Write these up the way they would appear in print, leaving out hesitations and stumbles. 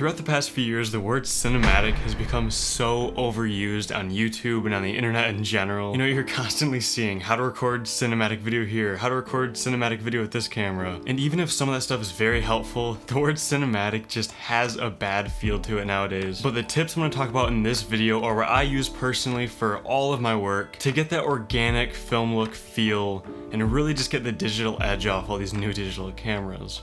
Throughout the past few years, the word cinematic has become so overused on YouTube and on the internet in general. You know, you're constantly seeing how to record cinematic video here, how to record cinematic video with this camera. And even if some of that stuff is very helpful, the word cinematic just has a bad feel to it nowadays. But the tips I'm going to talk about in this video are what I use personally for all of my work to get that organic film look feel and really just get the digital edge off all these new digital cameras.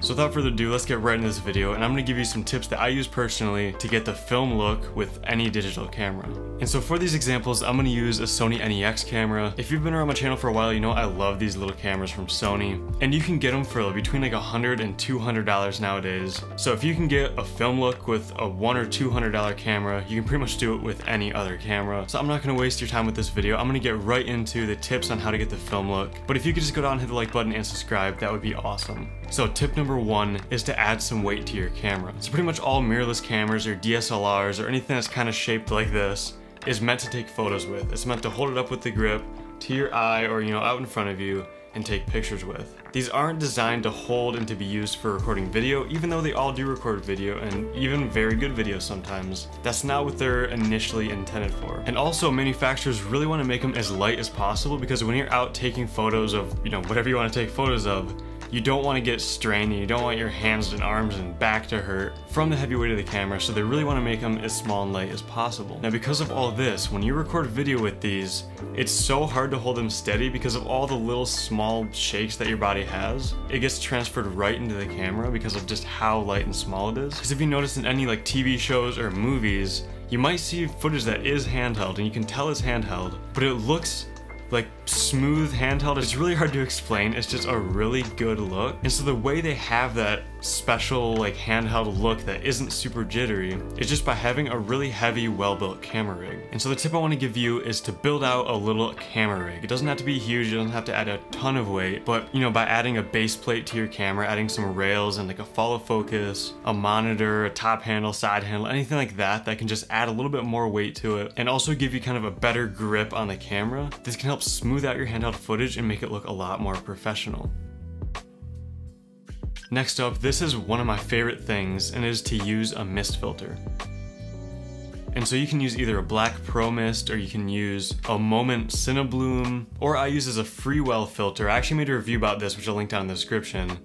So without further ado, let's get right into this video, and I'm going to give you some tips that I use personally to get the film look with any digital camera. And so for these examples, I'm going to use a Sony NEX camera. If you've been around my channel for a while, you know I love these little cameras from Sony, and you can get them for between like $100 and $200 nowadays. So if you can get a film look with a $100 or $200 camera, you can pretty much do it with any other camera. So I'm not going to waste your time with this video. I'm going to get right into the tips on how to get the film look. But if you could just go down and hit the like button and subscribe, that would be awesome. So tip number one is to add some weight to your camera. So pretty much all mirrorless cameras or DSLRs or anything that's kind of shaped like this is meant to take photos with. It's meant to hold it up with the grip to your eye or, out in front of you and take pictures with. These aren't designed to hold and to be used for recording video, even though they all do record video and even very good video sometimes. That's not what they're initially intended for. And also manufacturers really want to make them as light as possible, because when you're out taking photos of, whatever you want to take photos of, you don't want to get strained and you don't want your hands and arms and back to hurt from the heavy weight of the camera, so they really want to make them as small and light as possible. Now because of all this, when you record video with these, it's so hard to hold them steady because of all the little small shakes that your body has. It gets transferred right into the camera because of just how light and small it is. Because if you notice in any like TV shows or movies, you might see footage that is handheld and you can tell it's handheld, but it looks like smooth handheld. It's really hard to explain. It's just a really good look. And so the way they have that special like handheld look that isn't super jittery is just by having a really heavy, well-built camera rig. And so the tip I want to give you is to build out a little camera rig. It doesn't have to be huge, you don't have to add a ton of weight, but by adding a base plate to your camera, adding some rails and like a follow focus, a monitor, a top handle, side handle, anything like that that can just add a little bit more weight to it and also give you kind of a better grip on the camera. This can help smooth out your handheld footage and make it look a lot more professional. Next up, this is one of my favorite things, and it is to use a mist filter. And so you can use either a black pro mist, or you can use a Moment Cinebloom, or I use as a Freewell filter. I actually made a review about this, which I'll link down in the description.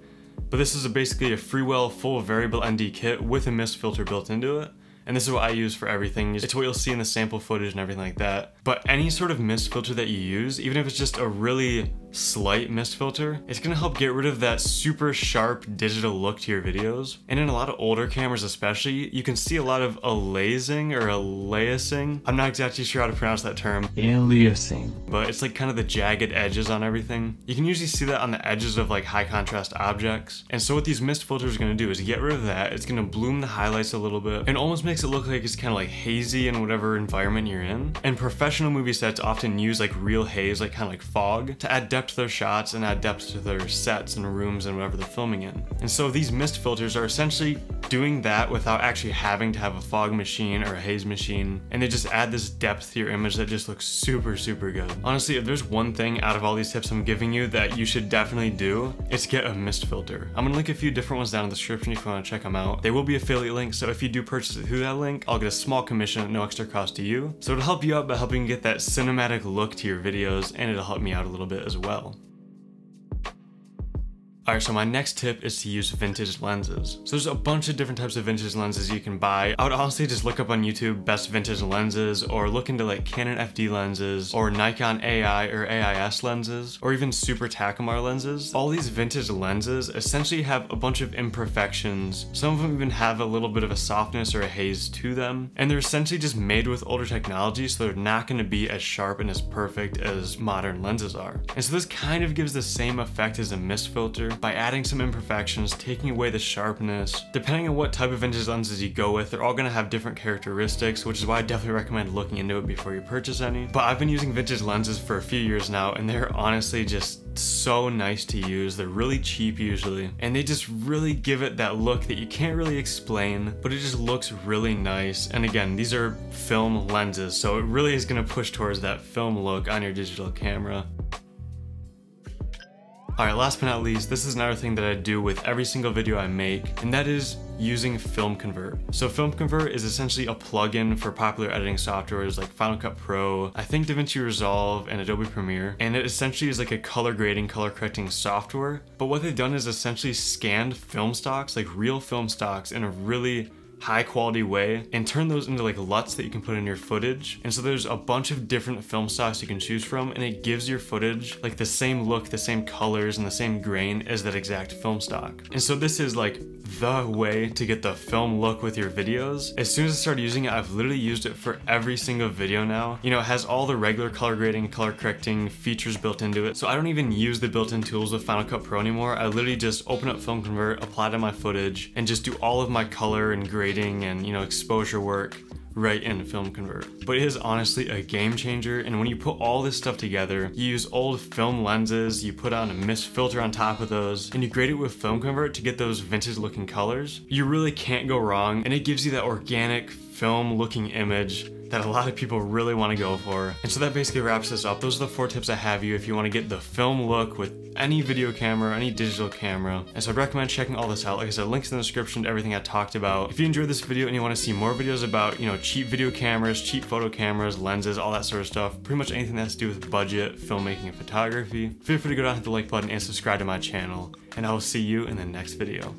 But this is basically a Freewell full variable ND kit with a mist filter built into it. And this is what I use for everything. It's what you'll see in the sample footage and everything like that. But any sort of mist filter that you use, even if it's just a really slight mist filter, it's gonna help get rid of that super sharp digital look to your videos. And in a lot of older cameras especially, you can see a lot of aliasing or aliasing. I'm not exactly sure how to pronounce that term. Aliasing. But it's like kind of the jagged edges on everything. You can usually see that on the edges of like high contrast objects. And so what these mist filters are gonna do is get rid of that. It's gonna bloom the highlights a little bit and almost makes it look like it's kind of like hazy in whatever environment you're in. And professional movie sets often use like real haze, like kind of like fog, to add depth to their shots and add depth to their sets and rooms and whatever they're filming in. And so these mist filters are essentially doing that without actually having to have a fog machine or a haze machine, and they just add this depth to your image that just looks super, super good. Honestly, if there's one thing out of all these tips I'm giving you that you should definitely do, it's get a mist filter. I'm gonna link a few different ones down in the description if you want to check them out. They will be affiliate links, so if you do purchase it through that link, I'll get a small commission at no extra cost to you. So it'll help you out by helping get that cinematic look to your videos, and it'll help me out a little bit as well. Alright, so my next tip is to use vintage lenses. So there's a bunch of different types of vintage lenses you can buy. I would honestly just look up on YouTube best vintage lenses, or look into like Canon FD lenses, or Nikon AI or AIS lenses, or even Super Takumar lenses. All these vintage lenses essentially have a bunch of imperfections. Some of them even have a little bit of a softness or a haze to them. And they're essentially just made with older technology, so they're not going to be as sharp and as perfect as modern lenses are. And so this kind of gives the same effect as a mist filter, by adding some imperfections, taking away the sharpness. Depending on what type of vintage lenses you go with, they're all gonna have different characteristics, which is why I definitely recommend looking into it before you purchase any. But I've been using vintage lenses for a few years now, and they're honestly just so nice to use. They're really cheap usually, and they just really give it that look that you can't really explain, but it just looks really nice. And again, these are film lenses, so it really is gonna push towards that film look on your digital camera. Alright, last but not least, this is another thing that I do with every single video I make, and that is using Film Convert. So Film Convert is essentially a plugin for popular editing softwares like Final Cut Pro, I think DaVinci Resolve, and Adobe Premiere, and it essentially is like a color grading, color correcting software. But what they've done is essentially scanned film stocks, like real film stocks, in a really high quality way and turn those into like LUTs that you can put in your footage. And so there's a bunch of different film stocks you can choose from, and it gives your footage like the same look, the same colors, and the same grain as that exact film stock. And so this is like the way to get the film look with your videos. As soon as I started using it, I've literally used it for every single video now. You know, it has all the regular color grading, color correcting features built into it. So I don't even use the built-in tools with Final Cut Pro anymore. I literally just open up Film Convert, apply it to my footage, and just do all of my color and grading and, you know, exposure work right in Film Convert. But it is honestly a game changer, and when you put all this stuff together, you use old film lenses, you put on a mist filter on top of those, and you grade it with Film Convert to get those vintage looking colors, you really can't go wrong, and it gives you that organic film looking image that a lot of people really want to go for. And so that basically wraps this up. Those are the 4 tips I have you if you want to get the film look with any video camera, any digital camera. And so I'd recommend checking all this out. Like I said, links in the description to everything I talked about. If you enjoyed this video and you want to see more videos about, you know, cheap video cameras, cheap photo cameras, lenses, all that sort of stuff, pretty much anything that has to do with budget, filmmaking, and photography, feel free to go down, hit the like button, and subscribe to my channel. And I will see you in the next video.